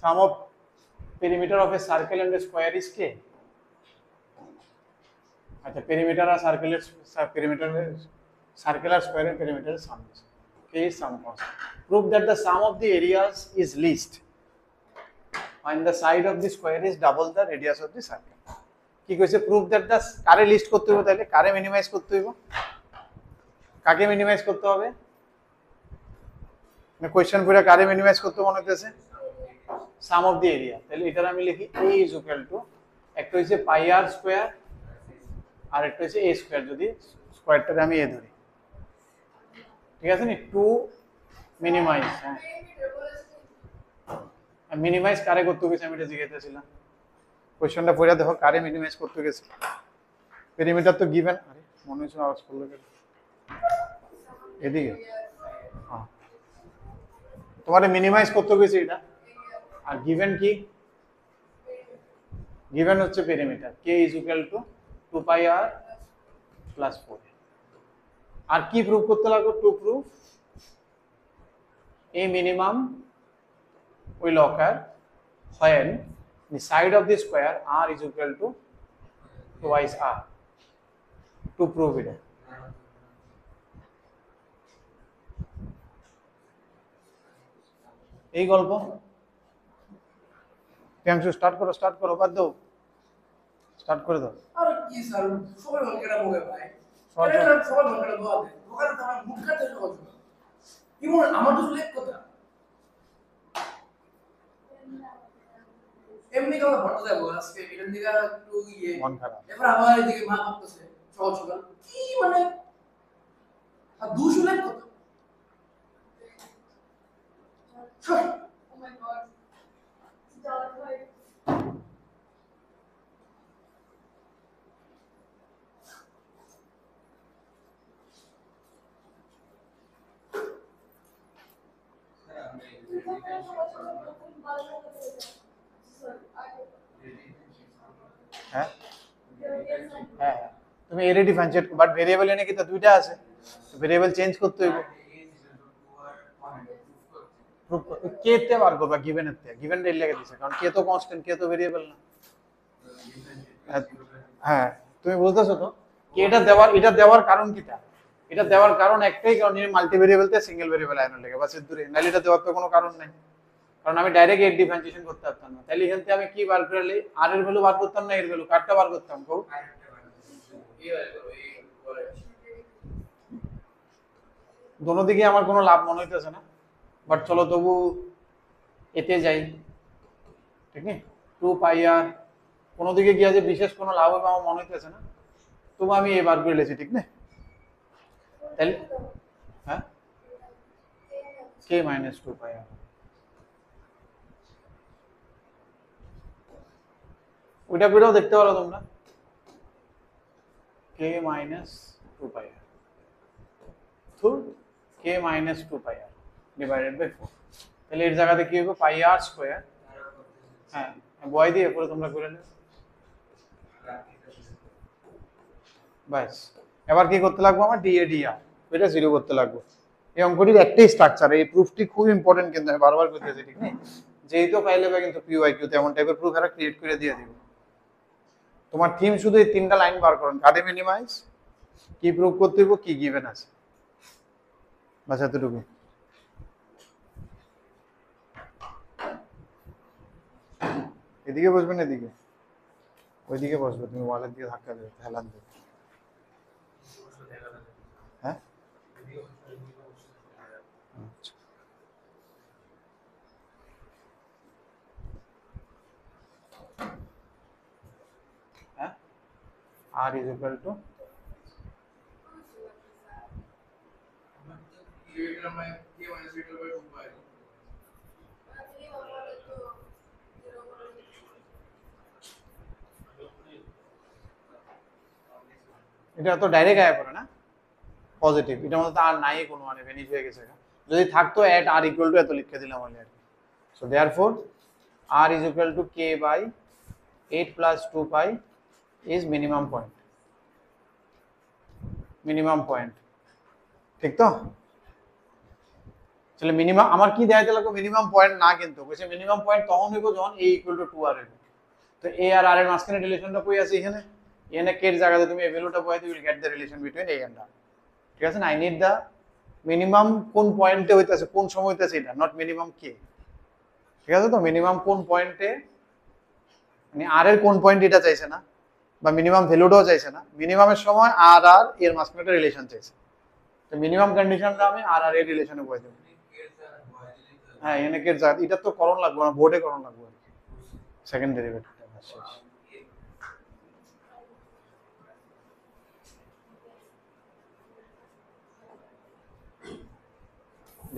Sum of perimeter of a circle and a square is k. अच्छा perimeter और circular square and perimeter sum is k is sum constant. Prove that the sum of the areas is least and the side of the square is double the radius of the circle. কি কইছে prove that the কারে list করতে হবে তাহলে কারে minimise করতে হবে কাকে মিনিমাইজ করতে হবে না কোশ্চেন পুরো কারে মিনিমাইজ করতে মনে হচ্ছে সাম অফ দি এরিয়া তাহলে এটার আমি লিখি a is equal to একটা হইছে পাই r স্কয়ার আর একটা হইছে a স্কয়ার যদি স্কয়ারটারে আমি a ধরি ঠিক আছে নি 2 মিনিমাইজ হ্যাঁ মিনিমাইজ কারে করতে গেছে আমি এটা জিজ্ঞাসাছিলাম কোশ্চেনটা পড়া দেখো কারে মিনিমাইজ করতে গেছে পেরিমিটার তো গিভেন আরে মনে হচ্ছে আওয়াজ করলো কেন এদিকে হ্যাঁ তোমারে মিনিমাইজ করতে গেছে এটা আর গিভেন কি গিভেন হচ্ছে perimeter k is equal to 2 pi r plus 4 আর কি প্রুফ করতে লাগবে to proof a minimum will occur when the side of the square r is equal to twice r to prove it. এই গল্প Priyanshu start করো বাদ দাও start করে দাও আরে কি স্যার সবাই বলকেটা বলে ভাই সবাই বলকেটা বলে ওখানে তো আমার মুখ কাটতে হবে ইমন আমার তো লেখ কথা এমনি কথা ভরতে যাবো আজকে এর দিকে একটু ইয়ে মন খারাপ এবার আবার এদিকে মা করতেছে সহজ সকাল কি মানে আর 200 লেখ কথা Oh my god. $1. হ্যাঁ হ্যাঁ তুমি এর ডিফারেন্সিয়েট বাট ভেরিয়েবল এনে কি তো দুইটা আছে ভেরিয়েবল চেঞ্জ করতে হইব প্রুফ কে তে বার করবা গিভেন এর তে গিভেন রে লাগা দিছে কারণ কে তো কনস্ট্যান্ট কে তো ভেরিয়েবল না হ্যাঁ তুমি বুঝতেছো তো কি এটা দেওয়ার কারণ কিটা এটা দেওয়ার কারণ একটাই কারণ এর মাল্টি ভেরিয়েবল তে সিঙ্গেল ভেরিয়েবল আয়না লাগে বাস এর দূরে নালে এটা দেওয়ার তো কোনো কারণ নাই কারণ আমি ডাইরেক্ট এর ডিফারেন্সিয়েশন করতে পারতাম না তাহলে এখান থেকে আমি কি বার করলে আর এর ভ্যালু বার করতাম না এর ভ্যালু কাটটা বার করতাম কো দোনো দিকে আমার কোনো লাভ মনে হইতেছে না বাট চলো তবু এতে যাই ঠিক আছে 2 পাই আর কোনো দিকে গিয়ে যে বিশেষ কোনো লাভ হবে আমার মনে হইতেছে না তবু আমি এবার করে লেছি ঠিক না তাহলে হ্যাঁ k - 2 পাই আর ওইটা করেও দেখতে পারো তোমরা k - 2 পাই আর তো k - 2 pi R divided by 4 তাহলে এর জায়গাতে কি হবে পাই আর স্কয়ার হ্যাঁ বয় দিয়ে পরে তোমরা করে নাও বাস এবার কি করতে লাগবে আমার ডি এ ডি আর এটা জিরো করতে লাগবে এই অঙ্কটির একটাই স্ট্রাকচার এই প্রুফটি খুব ইম্পর্টেন্ট কিন্তু আমি বারবার করতেছি ঠিক না যেহেতু পাইলে বা কিন্তু পিউ আই কিউ তেমন টাইপের প্রুফ এরা ক্রিয়েট করে দিয়ে দিব তোমার থিম শুধু এই তিনটা লাইন বার করুন কাটে মিনিমাইজ কি প্রুফ করতে হবে কি গিভেন আছে বাস এতটুকু এদিকে বসবেন এদিকে ওইদিকে বসবে তুমি ওয়ালের দিকে ধাক্কা দেবে হেলান দেবে হ্যাঁ আচ্ছা হ্যাঁ r is equal to এটা তো ডাইরেক্ট আয়া পড়ে না পজিটিভ এটার মধ্যে আর নাই কোনো মানে ভ্যানিশ হয়ে গেছে যদি থাকতো at r equal to এত লিখে দিলাম বলে আর so therefore r is equal to k by 8 plus 2 pi is minimum point ঠিক তো তাহলে মিনিমাম আমার কি দেখাইতে লাগবে মিনিমাম পয়েন্ট না কিন্তু কইছে মিনিমাম পয়েন্ট তখন হইব যখন a ইকুয়াল টু 2r হইব তো a আর r এর মাঝখানে রিলেশনটা কই আছে এখানে এখানে k এর জায়গাতে তুমি এই ভ্যালুটা বসাই দিলে get the relation between a and r ঠিক আছে না আই নিড দা মিনিমাম কোন পয়েন্টে হইতাছে কোন সময় হইতাছে এটা নট মিনিমাম k ঠিক আছে তো মিনিমাম কোন পয়েন্টে মানে r এর কোন পয়েন্ট এটা চাইছে না বা মিনিমাম ভ্যালুটাও চাইছে না মিনিমামের সময় r আর এর মাঝখানে একটা রিলেশন চাইছে তো মিনিমাম কন্ডিশনটা আমি r আর এর রিলেশনে বসাই দেব হ্যাঁ এখানে কে জায়গা এটা তো করণ লাগবে না বোর্ডে করণ লাগবে সেকেন্ড ডেরিভেটিভটা শেষ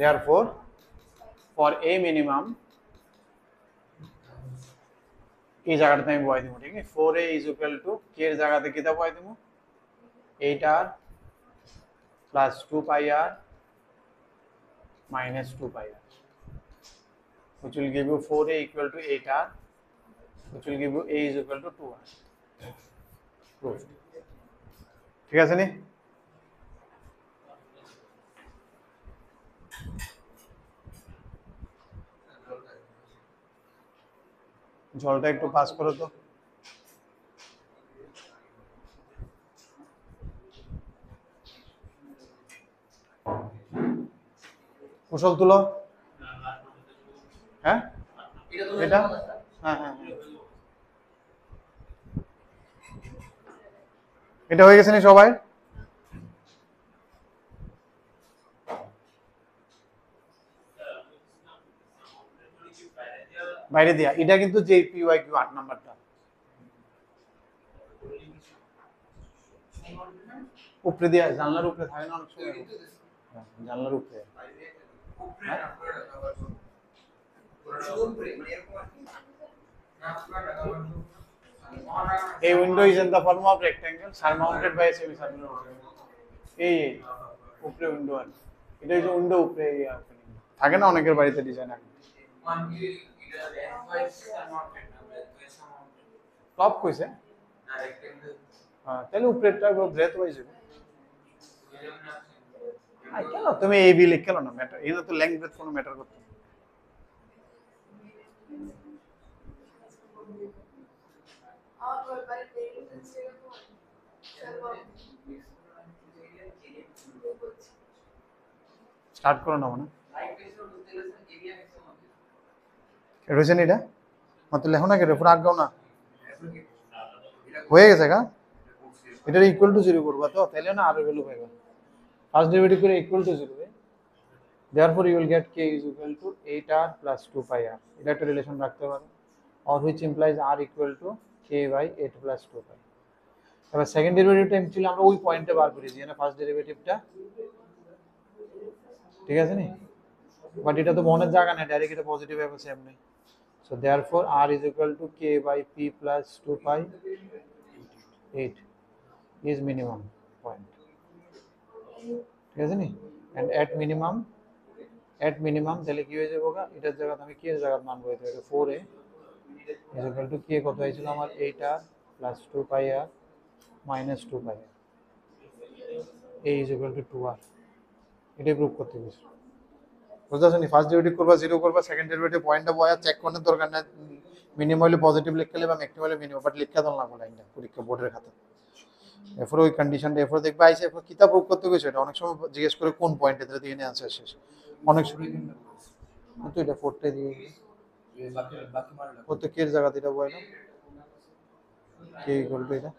therefore for a minimum এই জায়গাটাতে আমি বসাই দেব ঠিক আছে 4a is equal to k এর জায়গাতে কিটা বসাই দেব 8r plus 2πr minus 2πr which will give you 4a equal to 8r which will give you a is equal to 2r proved ঠিক আছে নি জলটা একটু পাস করো তো কুশল তুলো হ্যাঁ এটা হ্যাঁ হ্যাঁ এটা হয়ে গেছে নি সবাই বাইরে দিয়া এটা কিন্তু যে PYQ 8 নাম্বারটা উপরে দিয়া জানলার উপরে থাকে না অনেক সময় জানলার উপরে A window is in the form of rectangle surmounted by a semicircular এই উপরে উইন্ডো আছে এটা যে উইন্ডো উপরে থাকে না অনেকের বাড়িতে ডিজাইন আছে টপ কইছে হ্যাঁ তাহলে উপরেরটা ব্রেথ ওয়াইজ হবে আই কেন তুমি এই বি লিখ কেন না ম্যাটার এটা তো লেংথ ব্রেথ কোনো ম্যাটার করতে স্টার্ট করো না মানে রয়েছে এটা মত লেখো না কেটে পুরো আগাও না হয়ে গেছে গা এটা ইকুয়াল টু 0 করবা তো তাহলে না আর ভ্যালু পাইবা ফার্স্ট ডেরিভেটিভ করে equal to 0 therefore you will get k is equal to 8r plus 2πr এটা একটা রিলেশন রাখতে পারো or which implies r equal to k by 8 plus 2π এবার সেকেন্ড ডেরিভেটিভটা एक्चुअली আমরা ওই পয়েন্টে বার করেছি না ফার্স্ট ডেরিভেটিভটা ঠিক আছে নি বাট এটা তো মনের জায়গা না ডাইরেক্ট এটা পজিটিভ হবে সেমনি so therefore r is equal to k by p plus 2π 8 is minimum point ঠিক আছে নি and at minimum তাহলে কি হয়ে যাবেগা এটার জায়গাতে আমি কি এর জায়গাতে মান বসাইতে হবে 4a is equal to k কত হয়েছিল আমার 8r plus 2πr minus 2πr a is equal to 2r এটাই প্রুফ করতে হবে বুঝছো নি ফার্স্ট ডেরিভেটিভ করবা 0 করবা সেকেন্ড ডেরিভেটিভ পয়েন্টটা বয়া চেক করার দরকার না মিনিমাম হলে পজিটিভ লিখলে বা ম্যাক্সিমাম হলে মিনিমাম বাট লিখা দাও না বলা এটা পরীক্ষা বোর্ডের খাতা এরপর ওই কন্ডিশনটা এরপর দেখবা আইসে এরপর কিতাব প্রুফ করতে গেছে এটা অনেক সময় জিজ্ঞেস করে কোন পয়েন্টে তাহলে দিয়ে আনসার শেষ অনেক সময় তো এটা ফোরটে দিয়ে বাকি মারলা প্রত্যেকের জায়গাতে এটা বয় না কে ইকুয়াল টু এটা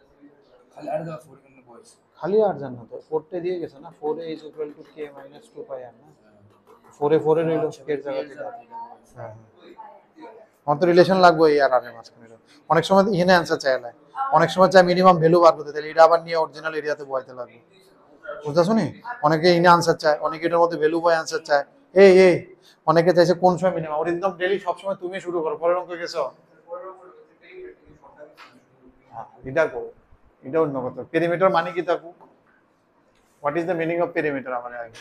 খালি আর দাও 4 কিন্তু বয়স খালি আর জান না তো ফোরটে দিয়ে গেছে না 4a is equal to k minus 2πr না 4a রইলো k এর জায়গাতে হ্যাঁ আমার তো রিলেশন লাগবে এই আর এর মাঝখানে অনেক সময় এখানে आंसर চাইলে অনেক সময় চাই মিনিমাম ভ্যালু বার করতে তাহলে এটা আবার নিয়ে অরিজিনাল এরিয়াতে বসাইতে লাগবে বুঝছো নি অনেকে ইনে आंसर চায় অনেকে এটার মধ্যে ভ্যালু বয় आंसर চায় এই অনেকে চাইছে কোন সময় মিনিমাম ওর একদম ডেইলি সব সময় তুমি শুরু করো পরের অঙ্ক গেছো এটা কো এটা অন্য কথা পেরিমিটার মানে কি থাকু what is the meaning of perimeter আমাদের আগে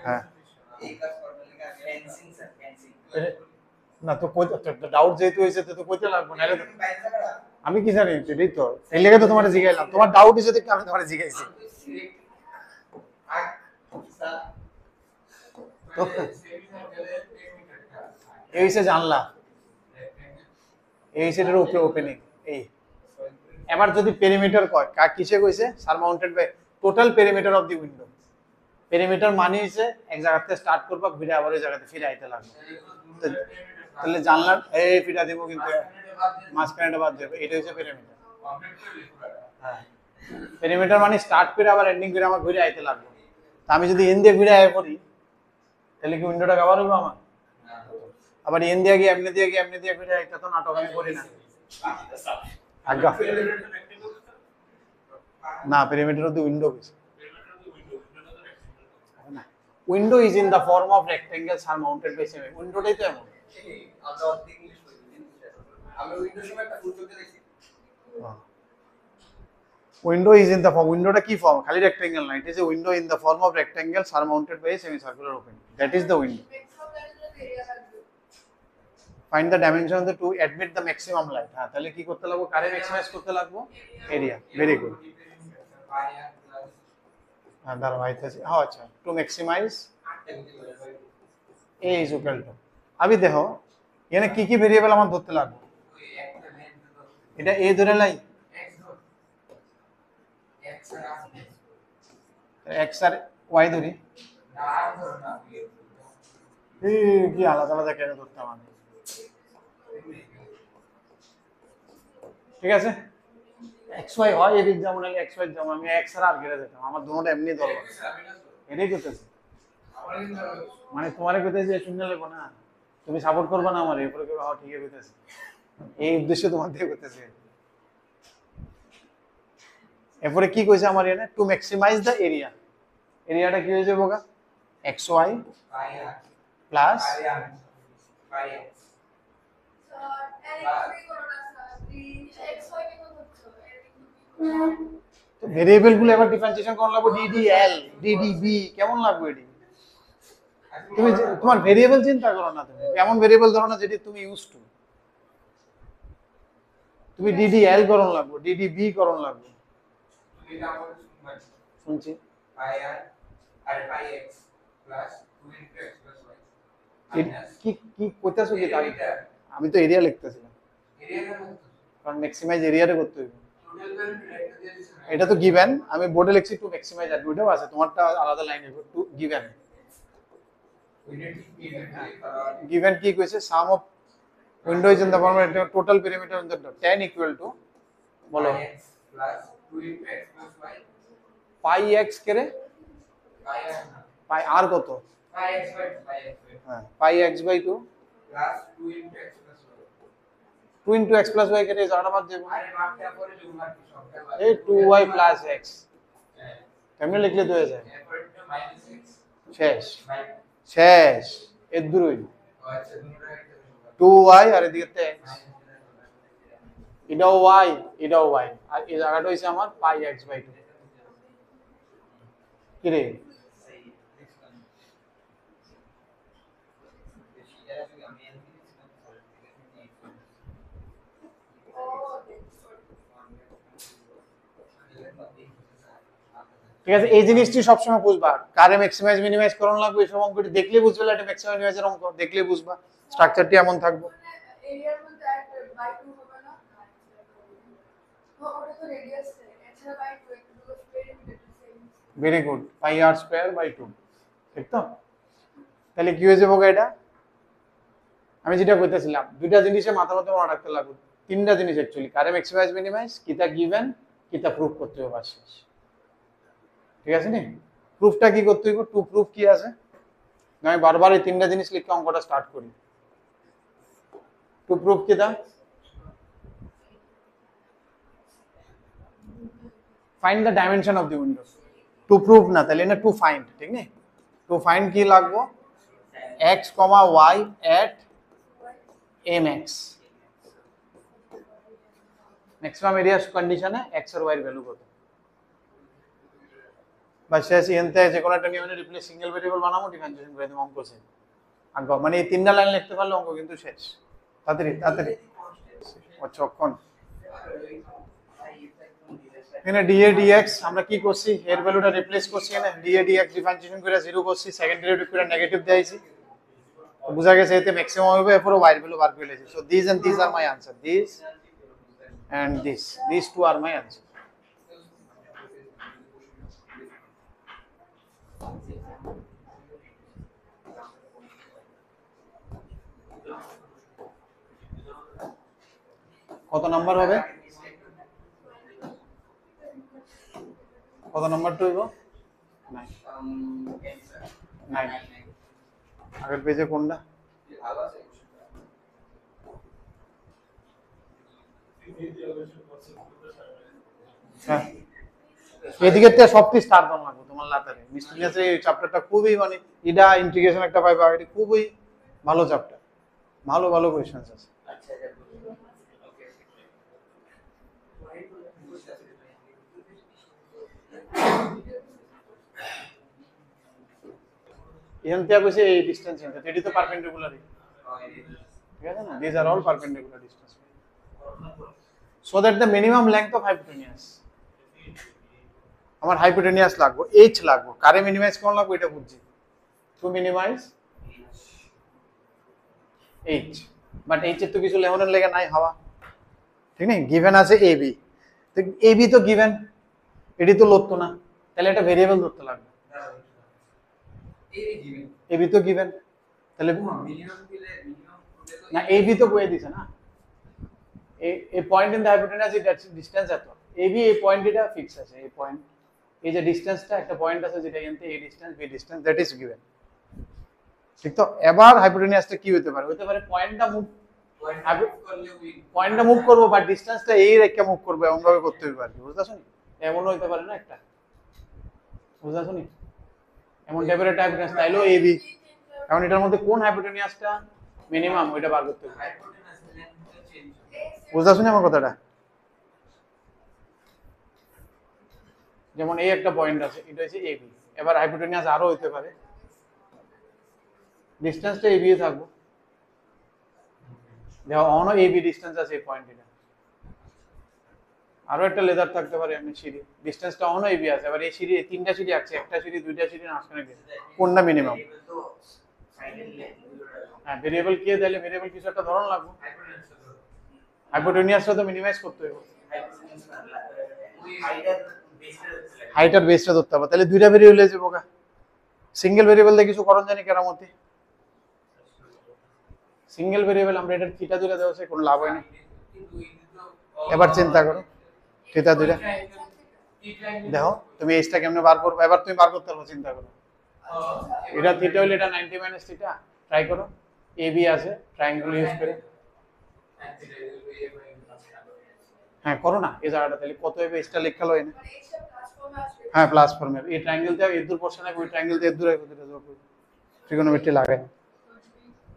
হ্যাঁ না তো কই ডাউট যেহেতু হয়েছে তো কইতে লাগবে না আমি কি জানি এটাই তো এই লেগে তো তোমার জিজ্ঞাইলাম তোমার ডাউট হয়েছে দেখে আমি তোমার জিজ্ঞাইছি তো এই হচ্ছে জানলা, এই সেটার উপরে ওপেনিং। এই এবার যদি পেরিমিটার কয়, কিসে কইছে surmounted by total perimeter of the window. Perimeter মানে হচ্ছে এক জায়গাতে স্টার্ট করবা ঘুরে আবার ওই জায়গাতে ফিরে আইতে লাগবে। তাহলে জানলার এই ফিরা দিব কিন্তু মাঝখানেটা বাদ দেবে, এটা হচ্ছে পেরিমিটার। হ্যাঁ, পেরিমিটার মানে স্টার্ট করে আবার এন্ডিং করে আমার ঘুরে আইতে লাগবে। তা আমি যদি এন দিয়ে ঘুরে আয় পড়ি তাহলে কি উইন্ডোটা কভার হবে আমার? আবার এন দিয়ে গিয়ে এমনি দিয়ে গিয়ে এমনি দিয়ে ঘুরে আইতে তো নাটক আমি করি না। আজ্ঞা না, পেরিমিটার অফ দি উইন্ডো কইছে। Window is in the form of rectangle surmounted by semi. উইন্ডোটাই তো এমন। Window is in the form, উইন্ডোটা কি ফর্ম? খালি রেক্টেঙ্গেল না, it is a window in the form of rectangle surmounted by semi circular opening, that is the window. Find the dimension of the to admit the maximum light. হ্যাঁ, তাহলে কি করতে লাগবে? কারে ম্যাক্সিমাইজ করতে লাগবে? এরিয়া। Very good. হ্যাঁ দাঁড়াও আইতেছি। হ্যাঁ আচ্ছা, to maximise A is equal to, আমি দেখো এখানে কি কি ভেরিয়েবল আমার ধরতে লাগবে? এটা এ ধরে লাই, এক্স আর ওয়াই ধরি। কি আলাদা আলাদা কেন ধরতাম আমি? ঠিক আছে, এক্স ওয়াই হয় এদিক যেমন হলে এক্স ওয়াই যেমন, আমি এক্স আর ঘিরে যেতাম, আমার দুটোটা এমনি ধরবো। এটাই করতেছি, মানে তোমারে কইতেছি শূন্য লেখো না, তুমি সাপোর্ট করবে না আমার এরপরে কেউ ঠিক আছে কইতেছি, এই উদ্দেশ্যে তোমার দিয়ে করতেছি। এরপরে কি কইছে আমার এখানে? To maximise the area. এরিয়াটা কি হয়ে যাবে? এক্স ওয়াই প্লাস ভেরিয়েবল গুলো এবার ডিফারেন্সিয়েশন কোন লাগবে? ডিডিএল, ডিডিবি কেমন লাগবে এডি? তুমি তোমার ভেরিয়েবল চিন্তা করো না, তুমি এমন ভেরিয়েবল ধরো না যেটি তুমি ইউজ টু। তুমি ডিডিএল করন লাগবে, ডিডিবি করন লাগবে। শুনছি কি কি কইতাছো কি? আমি তো এরিয়া লিখতেছিলাম, কারণ ম্যাক্সিমাইজ এরিয়াটা করতে হবে। এটা তো গিভেন, আমি বোর্ডে লিখছি টু ম্যাক্সিমাইজ আর দুইটাও আছে, তোমারটা আলাদা লাইন হবে। টু গিভেন, গিভেন কি কইছে? Sum of window is in the form of total perimeter in the tan equal to বলো পাই এক্স করে পাই আর কত? হ্যাঁ, pi X by 2 plus 2 into x plus y কেটে জায়গাটা বাদ দেব। এই 2y প্লাস x কেমনে লিখলে তো হয়ে যায়? শেষ শেষ এর দূরই 2y আর এদিকে তে x, এটাও y এটাও y, আর এই জায়গাটা হইছে আমার পাই x বাই 2। কি রে? ঠিক আছে, এই জিনিসটি সবসময় বুঝবা, কারে ম্যাক্সিমাইজ মিনিমাইজ করন লাগবে এই সব অঙ্কটি দেখলে বুঝবে, এটা ম্যাক্সিমাইজ মিনিমাইজের অঙ্ক দেখলে বুঝবা স্ট্রাকচারটি এমন থাকবে। এরিয়ার মধ্যে বাই 2 হবে না? তো ওটা তো রেডিয়াস এছাড়া বাই 2 একটু perimeter same. Very good, pi R square by 2, ঠিক তো? তাহলে কি হয়ে যাবে এটা? আমি যেটা কইতেছিলাম দুইটা জিনিসে মাথার মধ্যে মনে রাখতে লাগবে, তিনটা জিনিস অ্যাকচুয়ালি, কারে ম্যাক্সিমাইজ মিনিমাইজ, কিটা গিভেন, কিটা প্রুফ করতে হবে বাস শেষ। ঠিক আছে নি? প্রুফটা কি করতে হইব? টু প্রুফ কি আছে? আমি বারবার এই তিনটা জিনিস লিখে অঙ্কটা স্টার্ট করি। টু প্রুফ কি দা? Find the dimension of the window. To proof না, তাহলে না টু ফাইন্ড, ঠিক না? টু ফাইন্ড কি লাগবো? x, y at mx, maximum area কন্ডিশনে x আর y এর ভ্যালু কত? বা শেষ এনতে যে কোনো একটা নিয়মে রিপ্লেস সিঙ্গেল ভেরিয়েবল বানাবো, ডিফারেন্সিয়েশন করে দেব, অঙ্ক শেষ। আগ মানে এই তিনটা লাইন লিখতে পারলে অঙ্ক কিন্তু শেষ। তাড়াতাড়ি তাড়াতাড়ি। আচ্ছা কোন এখানে dA dx আমরা কি করছি, এর ভ্যালুটা রিপ্লেস করছি, এখানে dA dx ডিফারেন্সিয়েশন করে 0 করছি, সেকেন্ড ডেরিভেটিভ করে নেগেটিভ দিয়েছি, তো বোঝা গেছে এতে ম্যাক্সিমাম হবে, এরপর y এর ভ্যালু বার করে নিয়েছি। So this and this are my answer, this and this, this two are my answer. কত নাম্বার হবে, কত নাম্বার টু হইব, 9 আগের পেজে কোনটা, হ্যাঁ এদিকে থেকে সবটি স্টার দাম লাগবে তোমার লাতারে। মিস্টেরিয়াসের এই চ্যাপ্টারটা খুবই মানে ইডা ইন্টিগ্রেশন একটা পাইবা, এটা খুবই ভালো চ্যাপ্টার, ভালো ভালো কোয়েশ্চেনস আছে। এখান থেকে কইছে এই ডিসটেন্স এন্ড এটি তো পারপেন্ডিকুলারই, ঠিক আছে না, this are all perpendicular distance, so that the minimum length of hypotenuse, আমার হাইপোটেনিয়াস লাগবে, h লাগবে, কারে মিনিমাইজ কোন লাগবে এটা বুঝছি, to minimise h, but h এর তো কিছু লেমনের লেগে নাই হাওয়া, ঠিক নেই, গিভেন আছে ab, তো ab তো গিভেন, এটি তো লড়তো না, তাহলে একটা ভেরিয়েবল ধরতে লাগবে, ab তো গিভেন, তাহলে না ab তো কয়ে দিছে না, এই পয়েন্ট ইন দ্য হাইপোটেনাস এটা ডিসটেন্স এত, ab এই পয়েন্ট এটা ফিক্স আছে, এই পয়েন্ট, এই যে ডিসটেন্সটা একটা পয়েন্ট আছে যেটা এনতে এই distance B distance that is given, ঠিক তো। এবার হাইপোটেনিয়াসটা কি হতে পারে, পয়েন্টটা মুভ, পয়েন্টটা মুভ করবো বাট ডিসটেন্সটা এই রেখে মুভ করবো, এমন ভাবে করতে হবে আর কি, বুঝতেছো নি, এমনও হতে পারে না একটা, বুঝতেছো নি, এমন টাইপের টাইপ স্টাইলও ab, এখন এটার মধ্যে কোন হাইপোটেনিয়াসটা মিনিমাম ওইটা বার করতে হবে, বুঝতেছো নি আমার কথাটা। যেমন এই একটা পয়েন্ট আছে, এটা হচ্ছে ab, এবার হাইপোটেনিয়াস আরো হইতে পারে, ডিসটেন্সটা ab এ থাকবো, দেখো অন ab ডিসটেন্স আছে এই পয়েন্ট, এটা আরো একটা লেদার থাকতে পারে, এমনি সিঁড়ি ডিসটেন্সটা অন ab আছে, এবার এই সিঁড়ি তিনটা সিঁড়ি আছে, একটা সিঁড়ি দুইটা সিঁড়ি মাঝখানে কোনটা মিনিমাম, হ্যাঁ ভেরিয়েবল কি তাহলে ভেরিয়েবল কিছু একটা ধরন লাগবে, হাইপোটেনিয়াসটা তো মিনিমাইজ করতে হবে, হাইটার বেসটা ধরতে হবে, তাহলে দুইটা ভেরিয়েবল হয়ে যাবো, সিঙ্গেল ভেরিয়েবল দিয়ে কিছু করণ জানি কেরামতি, সিঙ্গেল ভেরিয়েবল আমরা এটা থিটা দুইটা দেওয়া আছে, কোনো লাভ হয় না, এবার চিন্তা করো থিটা দুইটা, দেখো তুমি এইটা কেমনে বার করবে, এবার তুমি বার করতে পারো, চিন্তা করো, এটা থিটা হলে এটা 90 মাইনাস থিটা, ট্রাই করো, ab আছে ট্রায়াঙ্গেল ইউজ করে, হ্যাঁ করো না এই জায়গাটা, তাহলে কত হবে এইটা লেখা লয় না, হ্যাঁ প্লাস ফর্মে এই ট্রায়াঙ্গেল দিয়ে এর দূর পোরশন আছে, ওই ট্রায়াঙ্গেল দিয়ে এর দূর আছে, ট্রিগোনোমেট্রি লাগায়,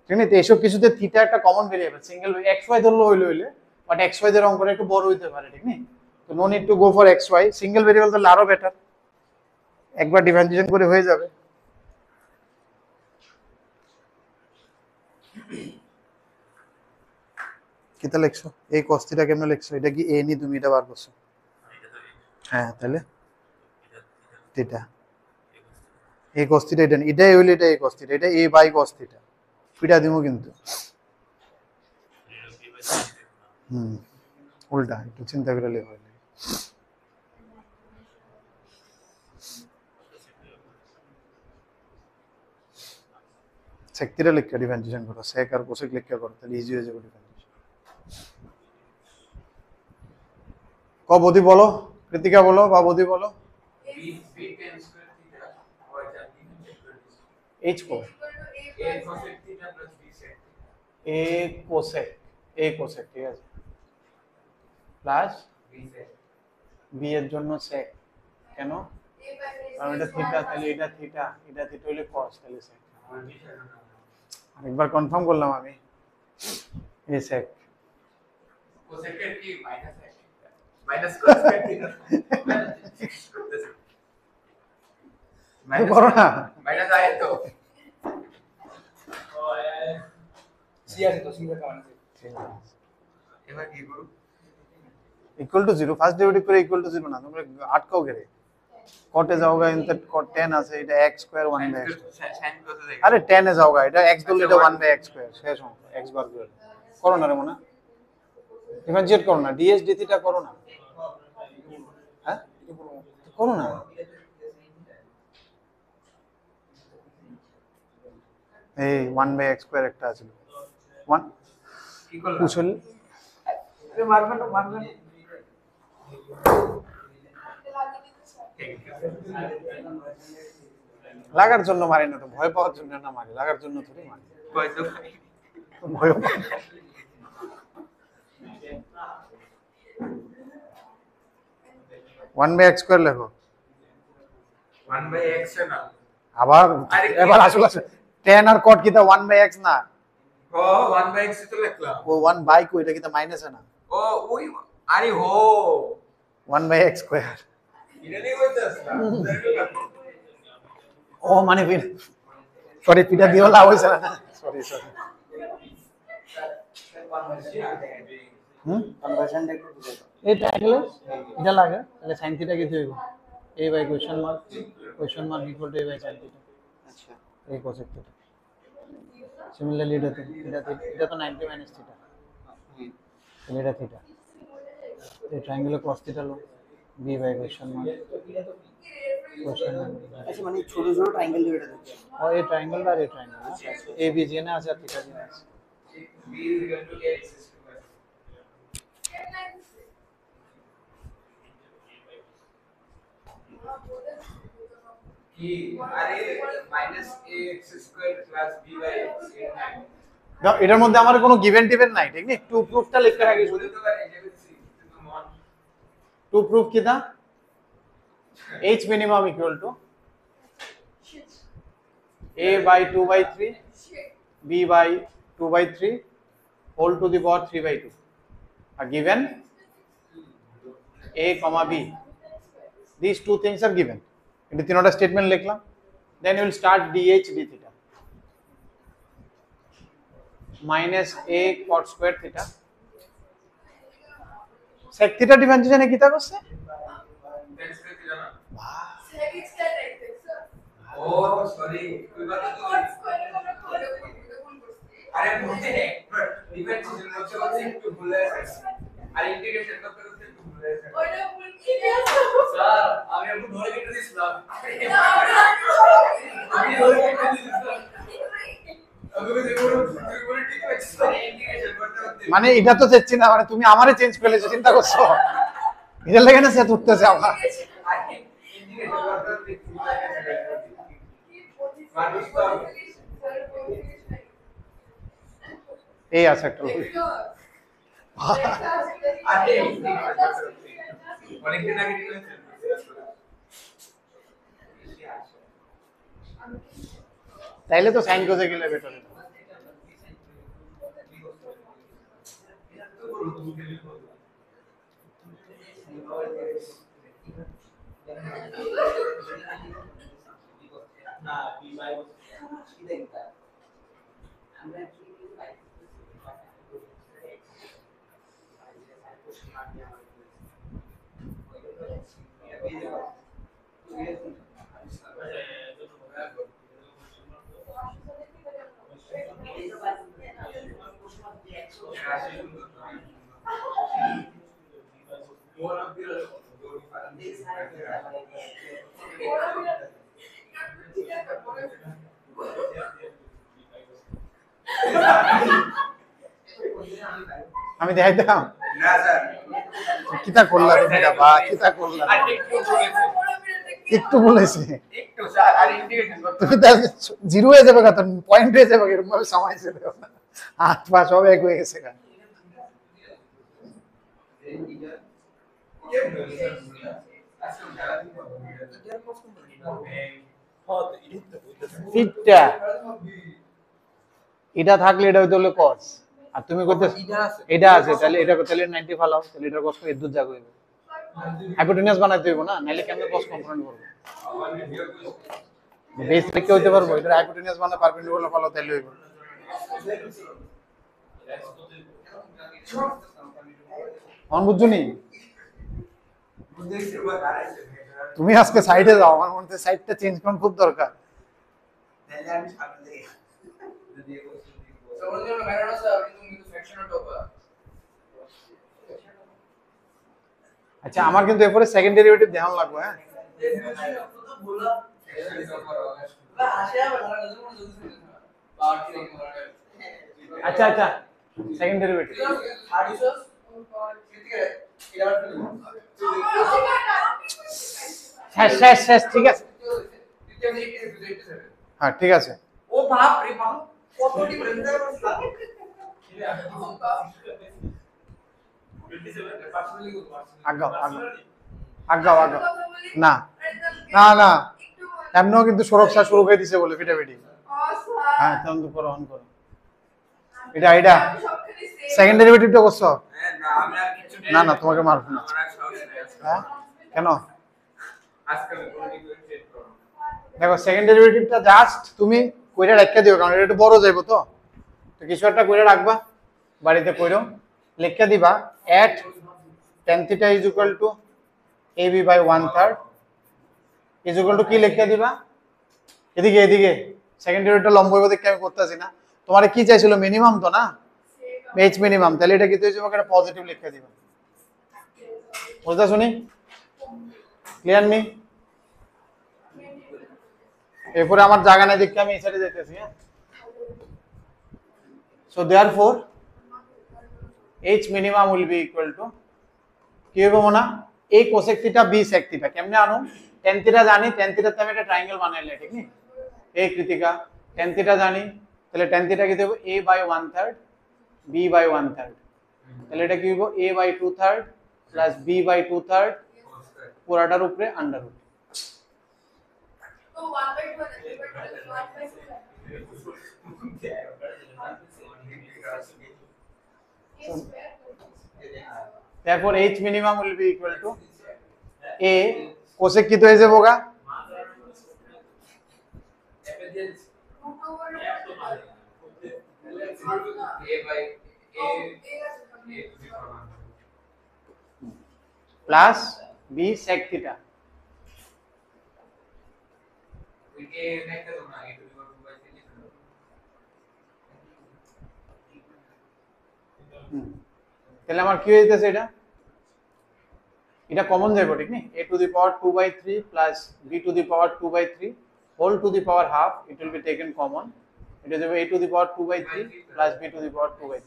ঠিক না, তো এইসব কিছুতে থিটা একটা কমন ভেরিয়েবল, সিঙ্গেল xy ধরলো হইলে বাট xy এর অঙ্কটা একটু বড় হইতে পারে, ঠিক না, তো no need to go for xy, single variable তাহলে আরো বেটার, একবার ডিফারেন্সিয়েশন করে হয়ে যাবে। কিতা লিখছো, এই cos থিটা কেমনে লিখছো, এটা কি a নি তুমি এটা বার করছো, হ্যাঁ তাহলে থিটা, এই cos থিটা এটা এটাই হইলো, এটা এই cos থিটা, এটা a বাই cos থিটা, পিটা দিমু কিন্তু, উল্টা একটু চিন্তা করে লেখো, sec থিটা লিখে ডিফারেন্সিয়েশন করো, sec আর cosec লিখে করো, তাহলে ইজি হয়ে যাবে ডিফারেন্সিয়েশন। বদি বলো, কৃতিকা বলো বা বদি বলো, h কো a cosec ঠিক আছে, প্লাস b এর জন্য sec, কেন কারণ এটা থিটা, তাহলে এটা থিটা, এটা থিটা হলে cos, তাহলে sec, আরেকবার কনফার্ম করলাম আমি, এই sec কোসেকের কি মাইনাস কোসেকের কি মাইনাস করো না, মাইনাস আয় তো সি আছে তো সি এর কারণে, এবার কি করব इक्वल टू 0 ফার্স্ট ডেরিভেটিভ করে ইকুয়াল টু 0 না তোমরা আটকাও গেলে কটে যাওগা ইনতে কট 10 আছে এটা x স্কয়ার 1 বাই x আরে 10 এ যাওগা এটা x ধরলে এটা 1 বাই x স্কয়ার শেষ অঙ্ক x বার করে করো না রে মনা ডিফারেনশিয়েট করো না ds d থিটা করো না হ্যাঁ করো না এই 1 বাই x স্কয়ার একটা আছে 1 কি করলা কুশল আরে মারবেন না মারবেন লাগার জন্য মারি না তো ভয় পাওয়ার জন্য না মারি লাগার জন্য থোড়ি মারি কই তো ভাই ভয় পাই 1 বাই x স্কয়ার লেখো 1 বাই x না আবার এবার আসলে 10 আর cot কি তা 1 বাই x না ও 1 বাই x তো লিখলাম ও 1 বাই কো এটা কি তা মাইনাস না ও ওই আরে হো 1 বাই x স্কয়ার এটা নেই হইতাছে ও মানে ফির সরি পিটা দিও লাভ হইছে না সরি সরি কনভার্সনটা একটু বুঝাই দাও। এই ট্রায়াঙ্গেল এটা লাগে তাহলে sin থিটা কি হইব a by question mark equal to a by sin theta আচ্ছা এই cosec থিটা সিমিলারলি এটা তো 90 মাইনাস থিটা হুম তাহলে এটা থিটা এই ট্রায়াঙ্গেলে cos থিটা লো b বাই কোশ্চেন মার্ক আচ্ছা মানে ছোট ছোট ট্রায়াঙ্গেল দিয়ে এটা দিচ্ছি और ये ट्रायंगल और ये ट्रायंगल ए बी जी ने আছে আর থিটা জি আছে b = x স্কয়ার কি আরে -ax স্কয়ার + b/x দাও এটার মধ্যে আমার কোনো গিভেন টিভেন নাই ঠিক নেই টু প্রুফটা লিখতে রাখি শুধু বুঝতে পারি এবিসি কিন্তু মন টু প্রুফ কি দা h minimum equal to a by 2 by 3 b by 2 by 3 whole to the power 3 by 2 are given a comma b these two things are given in the তিনটা statement লিখলাম then you will start dh d theta minus a cot square theta sec theta ডিফারেন্সিয়েশনে কি তা করছে x কে জানা Sec is 10x, sir. ও sorry কই বাত তো Cot square এর আমরা করে ভুল করছি। আরে বুঝতে নে ডিফারেন্সিয়েশন করতে একটু ভুলে গেছে আর ইন্টিগ্রেশন করতে একটু ভুলে গেছে ওইটা ভুল কি দিয়েছে? স্যার আমি একটু ধরে কেটে দিছিলাম না, আমি ধরে কেটে দিছিলাম আমি বলে ঠিক আছে স্যার ইন্টিগ্রেশন করতে মানে এটা তো চেচ্ছি না মানে তুমি আমারে চেঞ্জ ফেলেছো চিন্তা করছো এটা লাগে না সে উঠতেছে আমার ইন্টিগ্রেশন করতে মানুষ তো এই আছে একটা লোক। আরে অনেকদিন আগে দিয়েছে তাইলে তো সাইন কোজে গেলে বেটার না বি বাই কি দেখতা আমরা কি আমি দেখাই দিলাম না স্যার কিতা করলা তুমি বাবা কিতা করলা আর একটু বলেছে একটু বলেছি একটু স্যার আর ইন্টিগ্রেশন করতে তুমি তাহলে জিরো হয়ে যাবে কথা পয়েন্ট হয়ে যাবে এরকম ভাবে সময় ছিল হাত পা সব এক হয়ে গেছে গা। থিটা এটা থাকলে এটা হইতে হলো cos আর তুমি করতে এটা আছে তাহলে এটা তাহলে 90 ফালাও তাহলে এটা cos এর দুধ জাগ হইবে হাইপোটেনিয়াস বানাইতে হইব না নাইলে কেমনে cos কম্পোনেন্ট করব বেস থেকে হইতে পারবো এটা হাইপোটেনিয়াস বানা পারপেন্ডিকুলার ফালাও তাহলে হইব অন বুঝুনি তুমি আজকে সাইডে যাও, আমার মনে হচ্ছে সাইডটা চেঞ্জ করার খুব দরকার। তাহলে আমি সামনে যদি समझने में मेरा ना सर तुम ये सेक्शन ऑफ टॉपर আচ্ছা আমার কিন্তু এরপরে সেকেন্ড ডেরিভেটিভ ধ্যান লাগবে। হ্যাঁ ये तो बोला मैं आशा है बना नजर में जल्दी से बाहर की नहीं बोला আচ্ছা আচ্ছা সেকেন্ড ডেরিভেটিভ हार्ड यूजर्स कितने है 11 শেষ শেষ শেষ ঠিক আছে। कितने 87 হ্যাঁ ঠিক আছে। ओ बाप रे बाप কতটি ব্লেন্ডার আছে আগাও আগাও আগাও আগাও না না না এমনও কিন্তু সুরক্ষা শুরু করে দিছে বলে পিটাপিটি। হ্যাঁ তখন তো করো অন করো। এটা এটা সেকেন্ড ডেরিভেটিভটা করছো? না আমি আর কিছু না না তোমাকে মারবো না। হ্যাঁ কেন? আজকাল কোন ডিফারেন্সিয়েট করো দেখো সেকেন্ড ডেরিভেটিভটা জাস্ট তুমি কইরা রাখা দিও, কারণ এটা একটু বড় যাইবো তো কিছু একটা কইরা রাখবা, বাড়িতে কইরো লিখে দিবা at tan theta is equal to ab by 1/3 is equal to কি লিখে দিবা এদিকে এদিকে সেকেন্ড ডেরিভেটিভটা লম্ব হইব দেখে আমি করতেছি না। তোমারে কি চাইছিল মিনিমাম তো না h মিনিমাম, তাহলে এটা কি হয়ে যাবে একটা পজিটিভ লিখে দিবা। বুঝতা শুনি ক্লিয়ার মি? এরপরে আমার জায়গা নাই দেখে আমি এই সাইডে যাইতেছি। হ্যাঁ so therefore h minimum will be equal to কি হবে মনে a cosec theta b sec theta কেমনে আনো tan theta জানি, tan theta তে আমি একটা ট্রায়াঙ্গেল বানাইলে ঠিক নি a কৃতিকা tan theta জানি, তাহলে tan theta কি দেব a by 1/3 b by 1/3 তাহলে এটা কি হবে a by 2/3 plus b by 2/3 পুরাটার উপরে আন্ডার রুট। तो 1/2 therefore h minimum will be equal to a cosec কি তো হয়ে যাবেগা প্লাস b sec theta তাহলে আমার কি হইতেছে এটা এটা কমন যাবে ঠিক নি a to the power 2/3 plus b to the power 2/3 whole to the power half it will be taken common, এটা যাবে a to the power 2/3 plus b to the power 2/3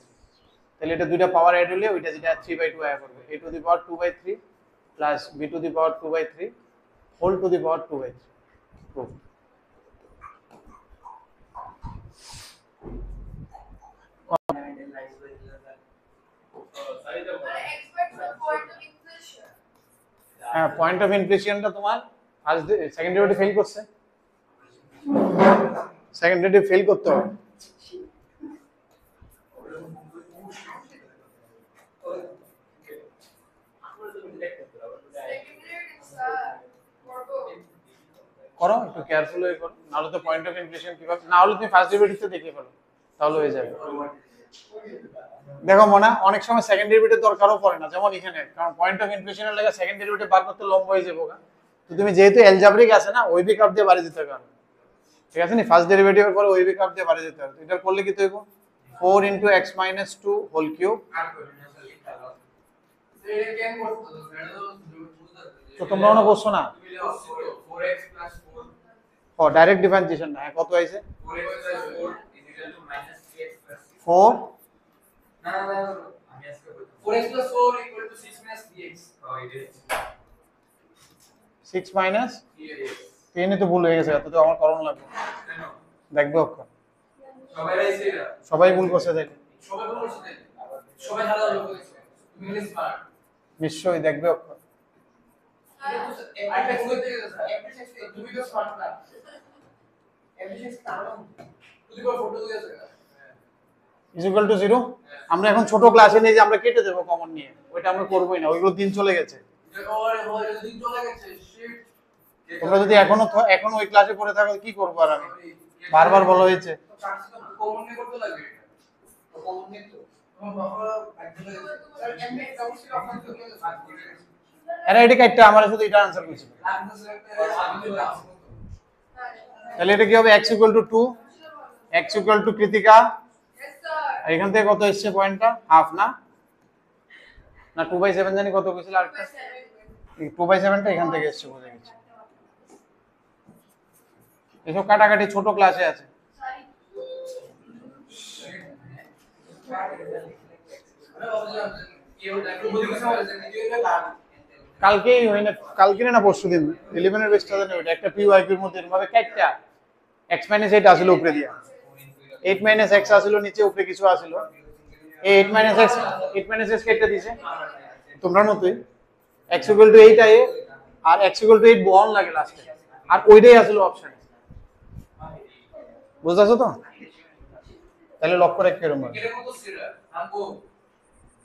তাহলে এটা দুইটা পাওয়ার অ্যাড হলে ওইটা যেটা 3/2 আয়া করবে a to the power 2/3 plus b to the power 2/3 whole to the power 2/3 proof। হ্যাঁ পয়েন্ট অফ ইনফ্লেশনটা তোমার ফার্স্ট সেকেন্ড ডেরিভেটিভ ফেল করছে, সেকেন্ড ডেরিভেটিভ ফেল করতে হবে। করো একটু কেয়ারফুল হয়ে করো, নাহলে তো পয়েন্ট অফ ইনফ্লেশন কিভাবে, না হলে তুমি ফার্স্ট ডেরিভেটিভটা দেখে ফেলো তাহলে হয়ে যাবে। দেখো মনে অনেক সময় সেকেন্ড ডেরিভেটিভ দরকারও পড়ে না, যেমন এখানে, কারণ পয়েন্ট অফ ইনফ্লেশনের লাগে সেকেন্ড ডেরিভেটিভ বার করতে লম্ব হয়ে যাবে। তো তুমি যেহেতু অ্যালজেব্রিক আছে না ওই বিকাপ দিয়ে বাড়ি দিতে পারো, ঠিক আছে নি ফার্স্ট ডেরিভেটিভের পরে ওই বিকাপ দিয়ে বাড়ি দিতে পারো। এটা করলে কি হইব 4 * x - 2 হোল কিউব। তো তোমরা মনে করছো না 4x + 4 ও ডাইরেক্ট ডিফারেন্সিয়েশন না কত হইছে 4x + 4 = -3x + 4 না না আমি আজকে বলছি 4x + 4 = 6 - 3x এটা 6 মাইনাস 3x 3 তো ভুল হয়ে গেছে, তো আমার করণ লাগবে কেন দেখবে অক্ষর সবাই রাইছে এটা সবাই ভুল করছে তাই সবাই বলছে সবাই হাজার লোক করেছে তুমি ইংলিশ পার নিশ্চয়ই দেখবে অক্ষর। তুমি তো স্মার্ট না এমবিএস তারও তুমি কোন ফটো দিয়েছো ইজ ইকুয়াল টু 0। আমরা এখন ছোট ক্লাসে নেই যে আমরা কেটে দেব কমন নিয়ে, ওইটা আমরা করবোই না, ওইগুলো দিন চলে গেছে। ওরে দিন চলে গেছে শিট তোমরা যদি এখনো ওই ক্লাসে পড়ে থাকো কি করবো আর আমি বারবার বলা হয়েছে। কমন নিয়ে করতে লাগবে এটা তো কমন নিয়ে তো তোমার বাবা একদম এমবিএস অবশ্যই আপনার জন্য সার্চ করে এরা এটা কাটটা আমার শুধু এটা आंसर কইছিল তাহলে এটা কি হবে x = 2 x = Krittika Yes, sir. আর এখান থেকে কত এসেছে পয়েন্টটা হাফ না না 2/7 জানি কত কইছিল আরেকটা 2/7 টা এখান থেকে এসেছে বুঝে গেছি এসব কাটাকাটি ছোট ক্লাসে আছে Sorry. কালকেই হয় না কালকে না পরশুদিন 11 এর বেসটা জানি ওটা একটা পিওআইকিউ এর মধ্যে এরভাবে কাটটা x - 8 আসলে উপরে দিয়া 8 - x আসলে নিচে উপরে কিছু আসলে এই 8 - x কেটে দিয়েছে তোমরা মতই x = 8 আয়ে আর x = 8 বল লাগে লাস্টে আর ওইটাই আসলে অপশন বুঝছো তো তাহলে লক করে কিরকম হবে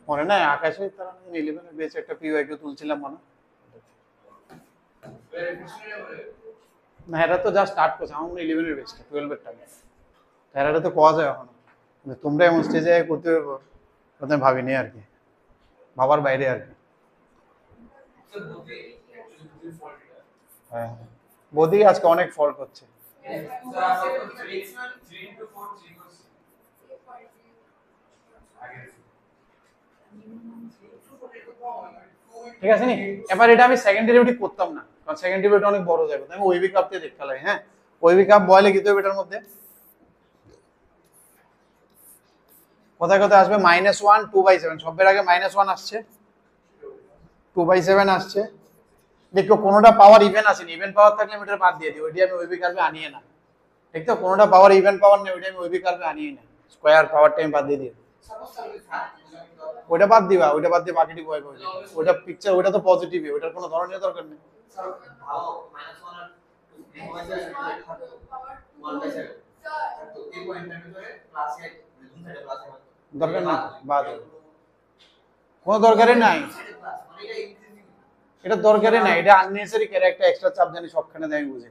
মনে নাই আকাশে তারা 11 এর বেস একটা পিওআইকিউ তুলছিলাম মনে না এটা তো জাস্ট স্টার্ট করছে আমার 11 এর বেসটা 12 এর টাইম তাহলে তো পাওয়া যায় এখন কিন্তু তোমরা এমন স্টেজে করতে হবে প্রথমে ভাবিনি আর কি বাবার বাইরে আর কি হ্যাঁ বদি আজকে অনেক ফল্ট হচ্ছে ঠিক আছে নি এবার এটা আমি সেকেন্ড ডেরিভেটিভ করতাম না কারণ সেকেন্ড ডেরিভেটিভ অনেক বড় যাবে আমি ওইবি কাপ দিয়ে দেখতে লাগে হ্যাঁ ওইবি কাপ বয়লে কি তো এটার মধ্যে কোথায় কোথায় আসবে -1 2/7 সবের আগে -1 আসছে 2/7 আসছে দেখো কোনোটা পাওয়ার ইভেন আসেনি ইভেন পাওয়ার থাকলে আমি এটা বাদ দিয়ে দিই ওইটা আমি ওইবি কার্ভে আনিয়ে না ঠিক তো কোনোটা পাওয়ার ইভেন পাওয়ার নেই ওইটা আমি ওইবি কার্ভে আনিয়ে না স্কয়ার পাওয়ার টাইম বাদ দিয়ে দিই ওইটা বাদ দিবা ওইটা বাদ দিয়ে বাকিটি বয় করে ওইটা পিকচার ওইটা তো পজিটিভই ওইটার কোনো ধরনের দরকার নেই দরকার নেই বাদ কোনো দরকারই নাই এটা দরকারই নাই এটা আননেসেসারি ক্যারেক্টার এক্সট্রা চাপ জানি সবখানে দেয় আমি বুঝি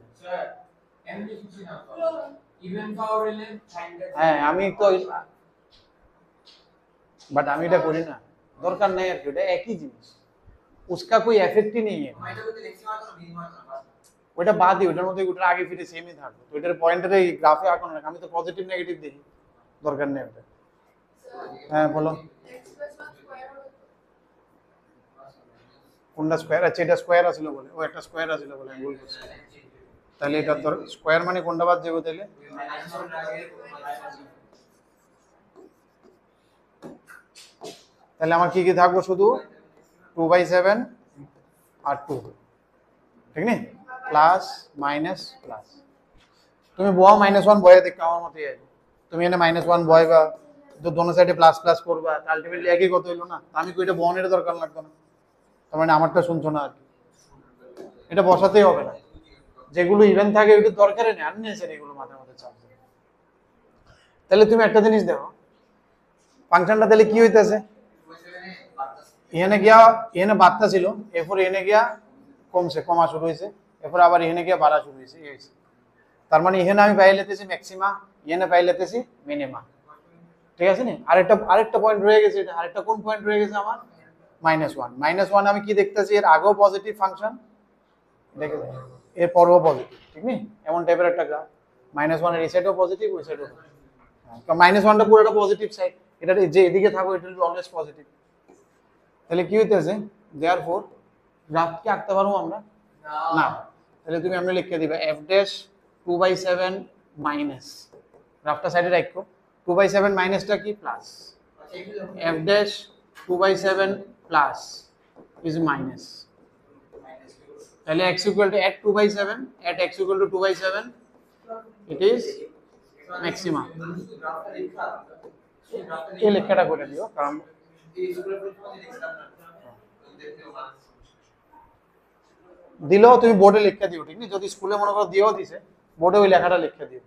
হ্যাঁ আমি তো बट আমি এটা করি না দরকার নাই আর কি এটা একই জিনিস उसका कोई इफेक्ट ही नहीं है ওটা বাদ দিই ওটার মধ্যে ওটার আগে ফিরে সেমই থাকবে তো এটার পয়েন্টের এই গ্রাফে আঁকানো না আমি তো পজিটিভ নেগেটিভ দেখি দরকার নেই ওটা হ্যাঁ বলো X plus 1 square হবে কোনটা স্কয়ার আছে এটা স্কয়ার আছিল বলে ও একটা স্কয়ার আছিল বলে আমি ভুল করছি তাহলে এটা স্কয়ার মানে কোনটা বাদ যাবে তাহলে তাহলে আমার কি কি থাকবো শুধু 2/7 আর 2 ঠিক নেই প্লাস মাইনাস প্লাস তুমি বয় -1 বয়ে দেখো আমার মতই আছে তুমি এনে -1 বয় বা তো দোনো সাইডে প্লাস প্লাস করবা আলটিমেটলি একই কত হইলো না আমি কইটা বনের দরকার লাগতো না তার মানে আমারটা শুনছো না আর কি এটা বসাতেই হবে না যেগুলো ইভেন থাকে ওইটা দরকারই নেই আননেসেসারি এগুলো মাথার মধ্যে চাপ তাহলে তুমি একটা জিনিস দেখো ফাংশনটা তাহলে কি হইতাছে এখানে গিয়া এখানে বাড়তা ছিল এরপর এখানে গিয়া কমছে কমা শুরু হয়েছে এরপর আবার এখানে গিয়া বাড়া শুরু হয়েছে এই হয়েছে তার মানে এখানে আমি পাই লেতেছি ম্যাক্সিমা এখানে পাই লেতেছি মিনিমা ঠিক আছে নি আরেকটা পয়েন্ট রয়ে গেছে এটা আরেকটা কোন পয়েন্ট রয়ে গেছে আমার -1 আমি কি দেখতেছি এর আগেও পজিটিভ ফাংশন দেখে এর পরেও পজিটিভ ঠিক নি এমন টাইপের একটা গ্রাফ -1 এর এই সাইডেও পজিটিভ ওই সাইডেও কারণ -1টা পুরোটা পজিটিভ সাইড এটা যে এদিকে থাকো এটা উইল অলওয়েজ পজিটিভ তাহলে কি হইতেছে देयरफॉर গ্রাফ কি আঁকতে পারবো আমরা না তাহলে তুমি আমরা লিখে দিবা f ড্যাশ 2/7 মাইনাস গ্রাফটা সাইডে রাখো 2/7 মাইনাসটা কি plus f dash 2/7 plus is minus তাহলে x equal to at 2/7 at x equal to 2/7 it is maximum এই লেখাটা করে দিও কারণ দিলেও তুমি বোর্ডে লিখে দিও ঠিক না যদি স্কুলে মনে করো দিয়েও দিছে বোর্ডে ওই লেখাটা লিখে দিও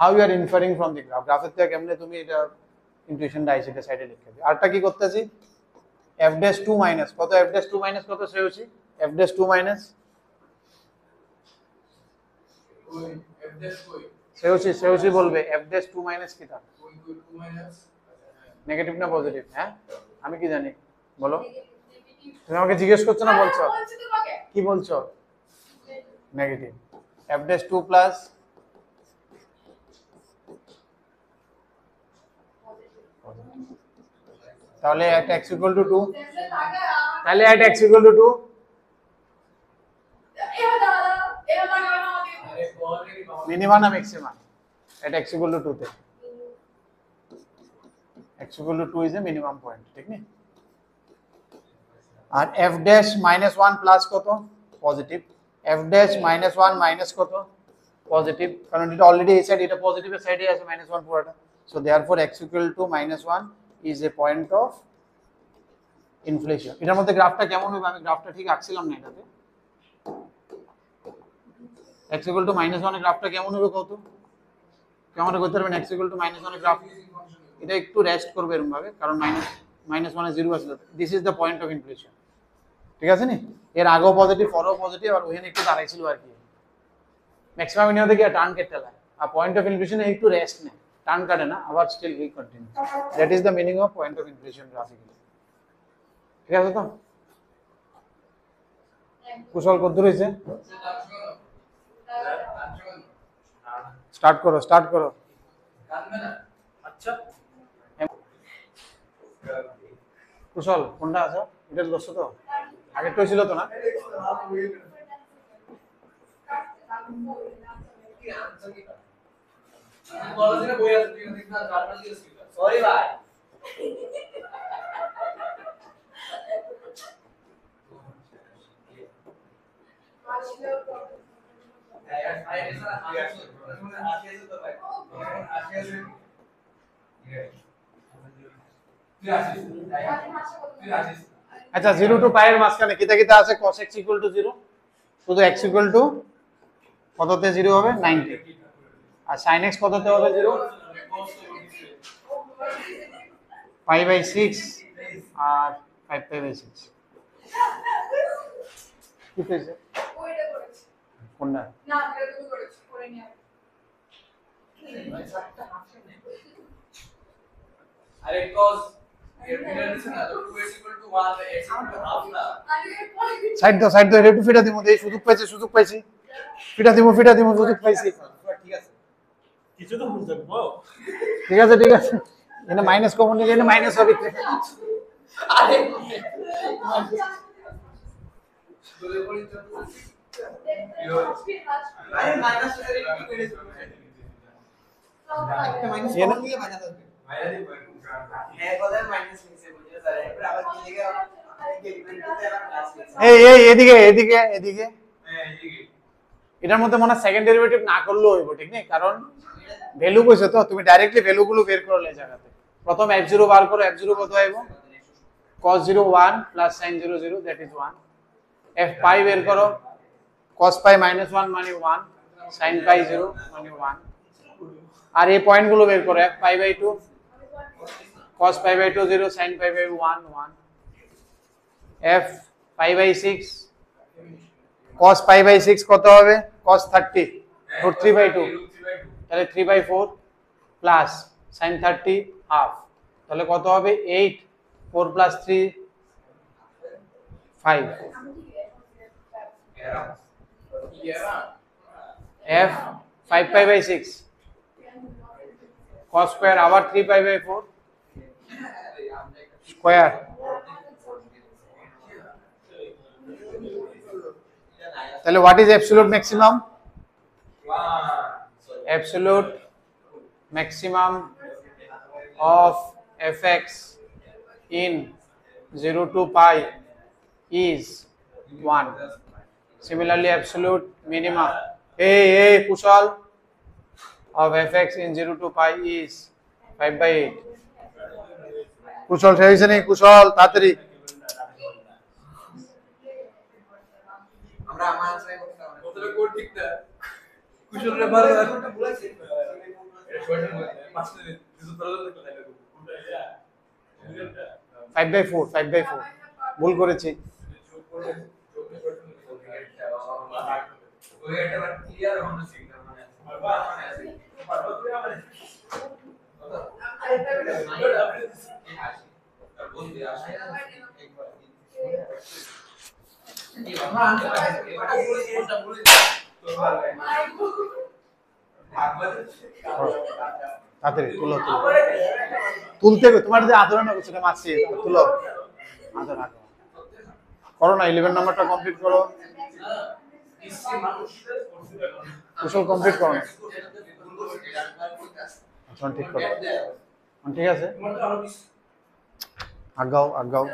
how you are inferring from the graph গ্রাফের থেকে কেমনে তুমি এটা ইনটুইশন ডাইসিটা সাইডে লিখে দিও আরটা কি করতেছি f dash 2 মাইনাস কত f dash 2 মাইনাস কত সেউছি f dash 2 মাইনাস সেউছি বলবে f dash 2 মাইনাস কি থাকে নেগেটিভ না পজিটিভ হ্যাঁ আমি কি জানি বলো তুমি আমাকে জিজ্ঞেস করছো না বলছো বলছি তোমাকে কি বলছো নেগেটিভ f dash 2 প্লাস তাহলে at x equal to 2 তাহলে at x equal to 2 minimum না maximum at x equal to 2 তে x equal to 2 is a minimum point ঠিক না আর f dash minus 1 প্লাস কত positive f dash minus 1 minus কত positive কারণ এটা already এই সাইড এটা পজিটিভের সাইডে আছে -1 পুরোটা so therefore x equal to -1 is a point of inflation এটার মধ্যে গ্রাফটা কেমন হবে আমি গ্রাফটা ঠিক আঁকছিলাম না এটাতে x equal to -1 এর গ্রাফটা কেমন হবে কত কেমন করতে পারবেন x equal to -1 এর গ্রাফ এটা একটু রেস্ট করবে এরকম ভাবে কারণ -1 এ 0 আসলে this is the point of inflation ঠিক আছে নি এর আগেও পজিটিভ পরেও পজিটিভ আর ওখানে একটু দাঁড়াইছিল আর কি ম্যাক্সিমাম ইনিও থেকে টার্ন কেটে দেয় আর পয়েন্ট অফ ইনফ্লেশনে একটু রেস্ট নেয় টার্ন কাটে না আবার still we continue that is the meaning of point of inflection graphically ঠিক আছে তো কুশল কত দূর হইছে স্টার্ট করো আচ্ছা কুশল কোনটা আছে এটা দোস্ত তো আগে তো ছিল তো না সরি ভাই আচ্ছা 0 টু পাই এর মাঝখানে কিতা কিতা আছে cos x equal to 0 শুধু x equal to কততে 0 হবে 90 আর sin x কততে হবে 0 pi by 6 R 5 pi by 6 কি হয়েছে ওইটা করেছি কোনটা না এটা তুমি করেছো করে নিয়ে আরে cos এর মিটার দিছে না তো 2 = 1 x = half না আরে পরে সাইড দাও এটা একটু ফিটা দিমু দেই সুযোগ পাইছি ফিটা দিমু সুযোগ পাইছি ঠিক আছে কিছু তো বুঝতে পারবো ঠিক আছে এনে মাইনাস কমন নিলে এনে মাইনাস হবে আরে আরে মাইনাস করে কি করেছো মাইনাস কমন নিয়ে মাইনাস আসবে হ্যাঁ কথা মাইনাস নিচে বুঝে স্যার এরপর আবার কি লিখে এলিমেন্ট করতে আবার ক্লাস এই এদিকে হ্যাঁ এদিকে এটার মধ্যে মনে সেকেন্ড ডেরিভেটিভ না করলেও হইব ঠিক নেই কারণ ভ্যালু কইছে তো তুমি ডাইরেক্টলি ভ্যালুগুলো বের করলে এই জায়গাতে প্রথম f0 বার করো f0 কত আইব cos 0 1 plus sin 0 0 that is 1 f pi বের করো cos pi -1 মানে 1 sin pi 0 মানে 1 আর এই পয়েন্টগুলো বের করো f pi by 2 cos pi by 2 0 sin pi by 1 1 f pi by 6 cos pi by 6 কত হবে cos 30 root 3 by 2 তাহলে 3 by 4 প্লাস sin 30 হাফ তাহলে কত হবে 8 4 plus 3 5 f 5 pi by 6 cos square আবার 3 pi by 4 square তাহলে what is absolute maximum absolute maximum of fx in 0 to pi is 1 similarly absolute minimum kushal of fx in 0 to pi is 5 by 8 কুশল শেষ নেই কুশল তাড়াতাড়ি আমরা আমার answer করতে হবে কতটা কোড ঠিক না কুশলের ভালো কোডটা ভুলাইছে এটা শর্ট পাঁচটা কিছু তরল কোথায় লাগবে 5 by 4 5 by 4 ভুল করেছি ওই একটা ক্লিয়ার হলো সিগন্যাল মানে আমরা আনতে পারি এটা বলে এটা বলে তাড়াতাড়ি তুলো তুলো তুলতে হবে তোমার যে আদর না করছে মাছি তুলো আদর আদর করো না 11 নাম্বারটা কমপ্লিট করো কুশল কমপ্লিট করো না এখন ঠিক করো ঠিক আছে আগাও আগাও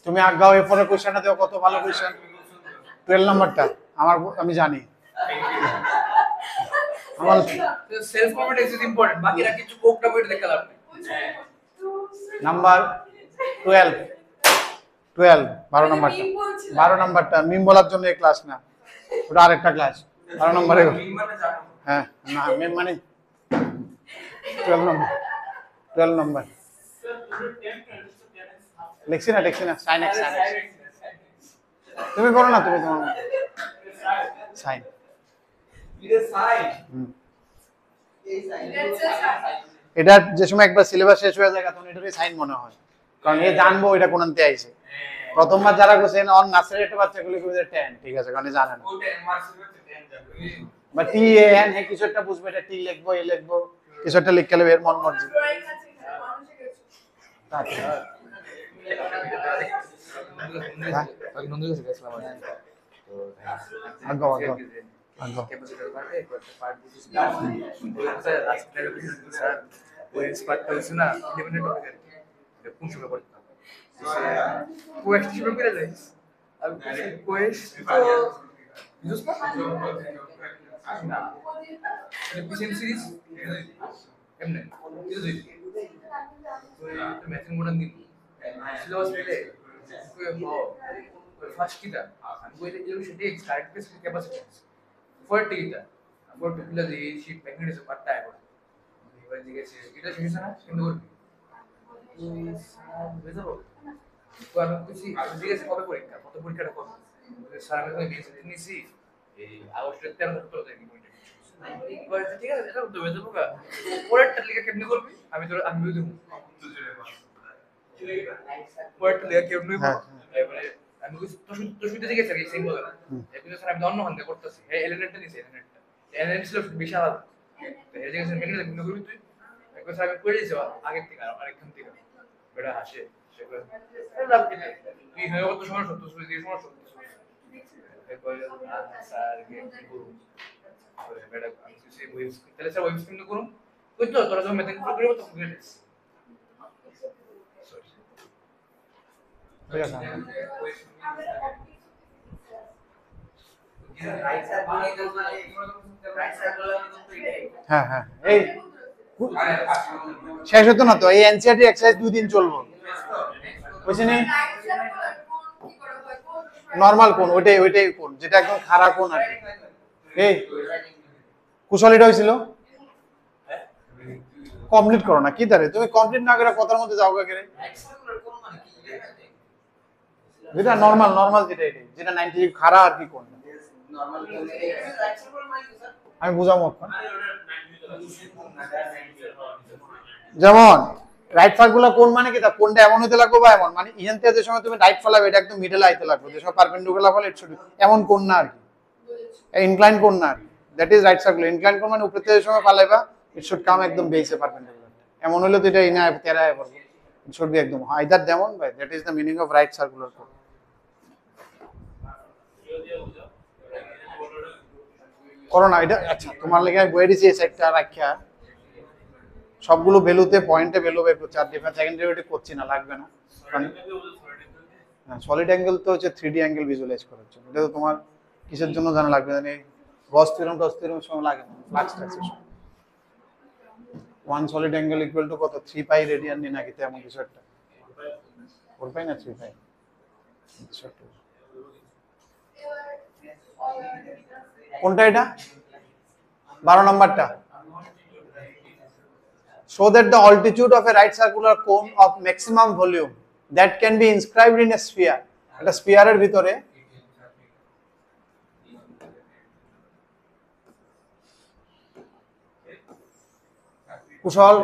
তুমি আগাও এরপরে কোশ্চেনটা দাও কত ভালো কোশ্চেন 12 নাম্বারটা আমি জানি আমার সেলফ কনফিডেন্স ইজ ইম্পর্টেন্ট বাকিরা কিছু কোকটা বইটা দেখতে লাভ নেই নাম্বার 12 12 নাম্বারটা 12 নাম্বারটা মিম বলার জন্য এই ক্লাস না ওটা আরেকটা ক্লাস 12 নম্বরে হ্যাঁ না মিম মানে 12 নম্বর লিখছি না সাইন এক্স তুমি করো না তুমি তোমার সাইন এটা যে সময় একবার সিলেবাস শেষ হয়ে যায় তখন এটারই সাইন মনে হয় কারণ এ জানবো এটা কোন আনতে আইছে প্রথমবার যারা করছেন অন নার্সারি একটা বাচ্চাগুলো কইবে 10 ঠিক আছে কারণ জানে না বা টি এ এন হে কিছু একটা বুঝবে এটা টি লিখবো এ লিখবো কিছু একটা লিখলে এর মন মর্জি আগাও ক্যাপাসিটর পার্টে একটা পার্ট দিছি আজকে স্যার ওই স্পার্ট পাইছে না ইন্ডিপেন্ডেন্ট হবে এটা কোন সময় করতে হবে কোয়েস্ট হিসেবে করে যাই আর কোয়েস্ট তো ইউজ না পিসিএম সিরিজ এমনি ইউজ তো ম্যাথিং মডার্ন দিন সিলেবাস পেলে ফার্স্ট কিটা আমি কইলে যে সেটা কারেক্ট পেস ক্যাপাসিট্যান্স ফোর্টি কিটা ফোর্টি কিলো দিয়ে শীট ম্যাগনেটিজম পার্টটা এখন এবার জিজ্ঞেস এটা শেষ না কিন্তু করবি বুঝছো তো আমি কিছু জিজ্ঞেস কবে পরীক্ষা কত পরীক্ষাটা কবে স্যার আমি কই দিয়েছি নিছি এই আগস্টের 13 উত্তর দেই কি বলতে ঠিক আছে এটা তো বেজে পোকা পরেরটা লিখে কেমনে করবি আমি দেব পরেরটা লিখে কেমনে এবারে আমি তো শুনতে জিজ্ঞেস করি সেম বলে এগুলো স্যার আমি অন্য হাতে করতেছি এই এলিমেন্টটা নিছি এলিমেন্ট ছিল বিশাল তো এই জিজ্ঞেস মেনে কেমনে করবি তুই একবার স্যার আমি করে দিয়েছি আগের থেকে আরেকখান থেকে বেটা হাসে সেগুলো লাভ কি তুই হয়ে কত সময় সত্য শুনে দিয়ে সময় সত্য এরপর স্যার কি করব বেটা আমি সেই ওয়েবস তাহলে স্যার ওয়েবস কিন্তু করুন কই তো তোরা যখন মেথড করে তো করে দিস ঠিক আছে হ্যাঁ হ্যাঁ এই শেষ হতো না তো এই এনসিআরটি এক্সারসাইজ 2 দিন চলবো বুঝছেন নরমাল কোন ওইটাই কোন যেটা একদম খাড়া কোন আর কি এই কুশল এটা হয়েছিল কমপ্লিট করো না কি তারে তুমি কমপ্লিট না করে কথার মধ্যে যাও কে যেটা নরমাল যেটা এটাই যেটা 90 ডিগ্রি খাড়া আর কি কোন আমি বুঝাবো যেমন রাইট সার্কুলার কোন মানে কি তা কোনটা এমন হতে লাগবে বা এমন মানে ইহেন থেকে যে সময় তুমি রাইট ফলাবে এটা একদম মিডলে আইতে লাগবে যে সময় পারপেন্ডিকুলার ফলে ইট শুড এমন কোন না আর কি ইনক্লাইন কোন না আর কি that is right circular incline কোন মানে উপরে থেকে যে সময় ফালাইবা ইট শুড কাম একদম বেসে পারপেন্ডিকুলার এমন হলে তো এটা ইনা তেরায় পড়বে ইট শুড বি একদম আইদার যেমন by that is the meaning of right circular cone করো না এটা আচ্ছা তোমার লেগে আমি বইয়ে দিছি এই সাইডটা রাখিয়া সবগুলো ভ্যালুতে পয়েন্টে ভ্যালু বের করছি আর ডিফারেন্স সেকেন্ড ডেরিভেটিভ করছি না লাগবে না কারণ হ্যাঁ সলিড অ্যাঙ্গেল তো হচ্ছে 3D অ্যাঙ্গেল ভিজুয়ালাইজ করার জন্য এটা তো তোমার কিসের জন্য জানা লাগবে জানি গস থিওরেম সময় লাগে না flux translation 1 solid angle equal to কত 3 পাই রেডিয়ান নি নাকি তেমন কিছু একটা 4 পাই না 3 পাই কোনটা এটা 12 নাম্বারটা so that the altitude of a right circular cone of maximum volume that can be inscribed in a sphere একটা স্ফিয়ারের ভিতরে কুশল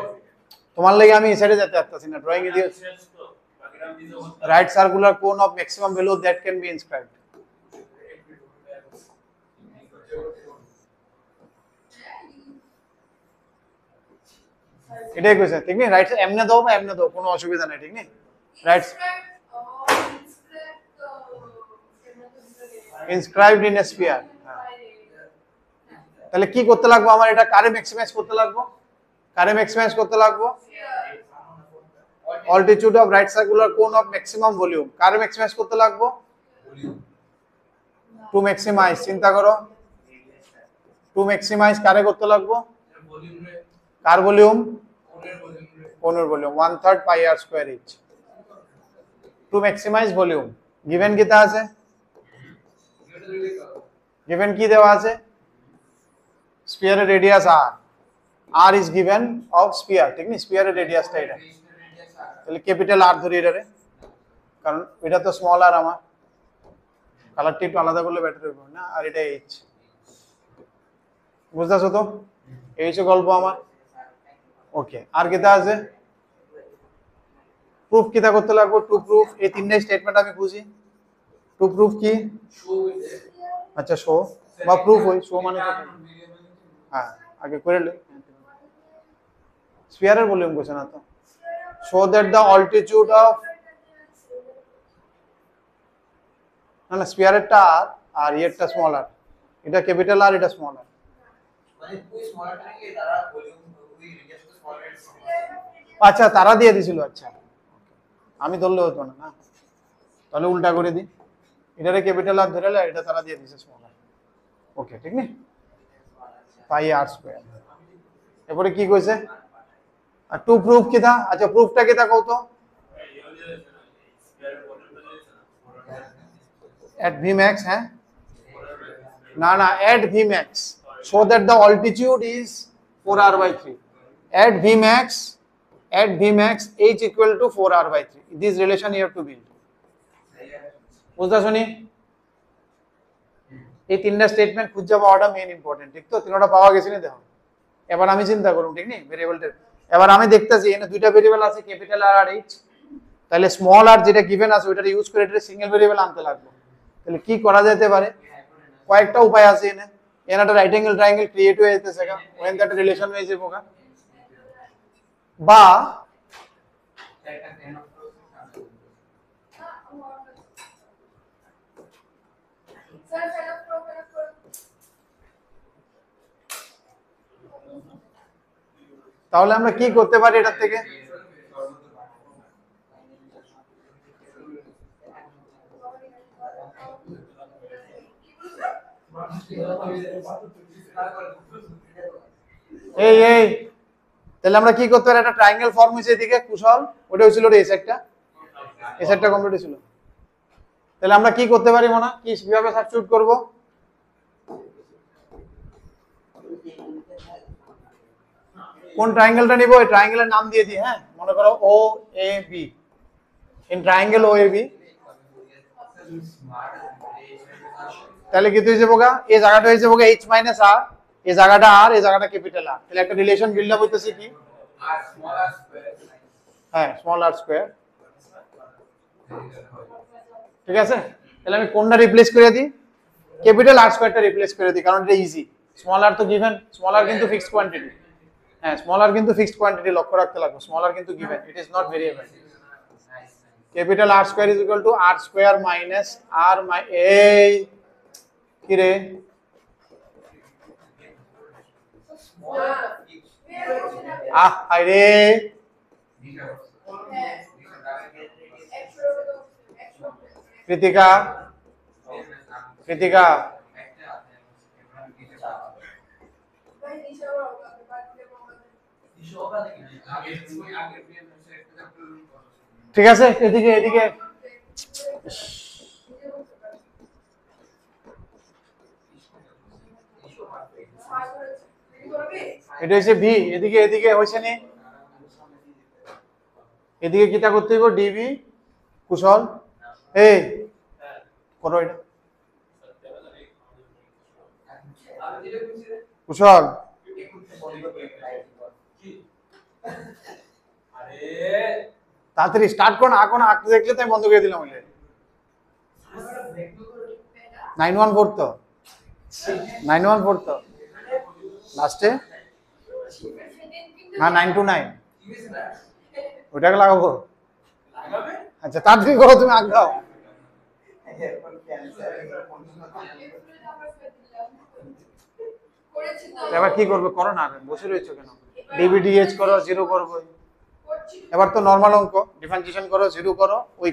তোমার লাগি আমি এই সাইডে যেতে পারতাছি না ড্রয়িং এ দিয়ে Write circular cone of maximum value that can be inscribed. এটাই কইছে ঠিক নেই, রাইট এমনে দাও বা এমনে দাও কোনো অসুবিধা নাই, ঠিক নেই। Right inscribed in a sphere. তাহলে কি করতে লাগবে আমার, এটা কারে ম্যাক্সিমাইজ করতে লাগবে, কারে ম্যাক্সিমাইজ করতে লাগবে, altitude of right circular cone of maximum volume কারে ম্যাক্সিমাইজ করতে লাগবে, টু ম্যাক্সিমাইজ, চিন্তা করো টু ম্যাক্সিমাইজ কারে করতে লাগবে, কার ভলিউম, কোনের volume 1/3 pi R square each to maximize volume. Given কিটা আছে, গিভেন কি দেওয়া আছে, স্ফিয়ারের radius R, R is given of sphere, ঠিক না, স্ফিয়ারের রেডিয়াসটা এটা, তাহলে ক্যাপিটাল আর ধরি এটারে, কারণ এটা তো স্মল আর, আমার কালারটা একটু আলাদা করলে বেটার হবে না, আর এটা এইচ, বুঝতেছো তো, এই হচ্ছে গল্প আমার। ওকে, আর কিটা আছে, প্রুফ কিটা করতে লাগবে, টু প্রুফ, এই তিনটে স্টেটমেন্ট আমি বুঝি, টু প্রুফ কি, আচ্ছা শো বা প্রুফ হই, শো মানে তো হ্যাঁ আগে করে লে, স্ফিয়ারের ভলিউম কোশ্চেন না তো, show that the altitude of, না না স্ফিয়ারেরটা আর, আর ইয়েরটা স্মল আর, এটা ক্যাপিটাল আর, এটা স্মল আর, মানে ওই স্মলারটা কি তারা ভলিউম ওই রেডিয়াস তো স্মলার, আচ্ছা তারা দিয়ে দিছিল, আচ্ছা আমি ধরলে হতো না, না তাহলে উল্টা করে দিই, এটারে ক্যাপিটাল আর ধরে লে, এটা তারা দিয়ে দিছে স্মল আর। ওকে ঠিক নেই, পাই আর স্কয়ার। এরপরে কি কইছে, আর টু প্রুফ কিটা, আচ্ছা প্রুফটা কিটা কও তো, at Vmax, হ্যাঁ না না at Vmax, so that the altitude is 4r/3, at Vmax h equal to 4r/3, this relation you have to build, বুঝতা শুনি, এই তিনটা স্টেটমেন্ট খুঁজে পাওয়াটা মেইন ইম্পর্টেন্ট, ঠিক তো, তিনটা পাওয়া গেছে না, দেখো এবার আমি চিন্তা করুন, ঠিক নেই ভেরিয়েবলটা, এবার আমি দেখতেছি এখানে দুইটা ভেরিয়েবল আছে, ক্যাপিটাল আর আর এইচ, তাহলে স্মল আর যেটা গিভেন আছে ওইটা ইউজ করে এটা সিঙ্গেল ভেরিয়েবল আনতে লাগবে, তাহলে কি করা যেতে পারে, কয়েকটা উপায় আছে, এনে এখানে একটা রাইট অ্যাঙ্গেল ট্রায়াঙ্গেল ক্রিয়েট হয়ে যেতেছে, ওয়েন দ্যাট রিলেশন হয়ে যাবে, বা তাহলে আমরা কি করতে পারি এটার থেকে, এই এই তাহলে আমরা কি করতে পারি, একটা ট্রায়াঙ্গেল ফর্ম হয়েছে এদিকে কুশল, ওটা হয়েছিল এই সাইডটা, এই সাইডটা কমপ্লিট হয়েছিল, তাহলে আমরা কি করতে পারি মনে, কি কিভাবে সাবস্টিটিউট করব, কোন ট্রায়াঙ্গেলটা নিব, এই ট্রায়াঙ্গেলের নাম দিয়ে দিই, হ্যাঁ মনে করো O A B, in triangle O A B, তাহলে কি হয়ে যাবো গা, এই জায়গাটা হয়ে যাবো এইচ মাইনাস আর, এই জায়গাটা আর, এই জায়গাটা ক্যাপিটাল আর, তাহলে একটা রিলেশন বিল্ড আপ হইতেছে কি, হ্যাঁ স্মল আর স্কয়ার, ঠিক আছে, তাহলে আমি কোনটা রিপ্লেস করে দিই, ক্যাপিটাল আর স্কয়ারটা রিপ্লেস করে দিই, কারণ এটা ইজি, স্মল আর তো গিভেন, স্মল আর কিন্তু ফিক্সড কোয়ান্টিটি, হ্যাঁ স্মল আর কিন্তু ফিক্সড কোয়ান্টিটি, লক্ষ্য রাখতে লাগবে, স্মল আর কিন্তু given, it is not variable, capital R square is equal to R square minus R এই কি রে, আহ হাই রে, কৃতিকা কৃতিকা ঠিক আছে, এদিকে এদিকে এটা হচ্ছে ভি, এদিকে এদিকে হইছে নি, এদিকে কিটা করতে হইব, ডিবি কুশল, এই করো এটা কুশল, তাড়াতাড়ি স্টার্ট করো না, এখন আঁকতে দেখলে তাই বন্ধ করে দিলাম। 914 তো, 914 তো লাস্টে, না 929 ওটাকে লাগাবো। আচ্ছা তাড়াতাড়ি করো, তুমি আঁক দাও। এরপর ক্যান্সার করেছি তো এবার কি করবে, করো না, বসে রয়েছো কেন? ডিবিডিএইচ করো, জিরো করবো। এবার তো নর্মাল অঙ্ক, ডিফারেন্সিয়েশন করো, জিরো করো, ওই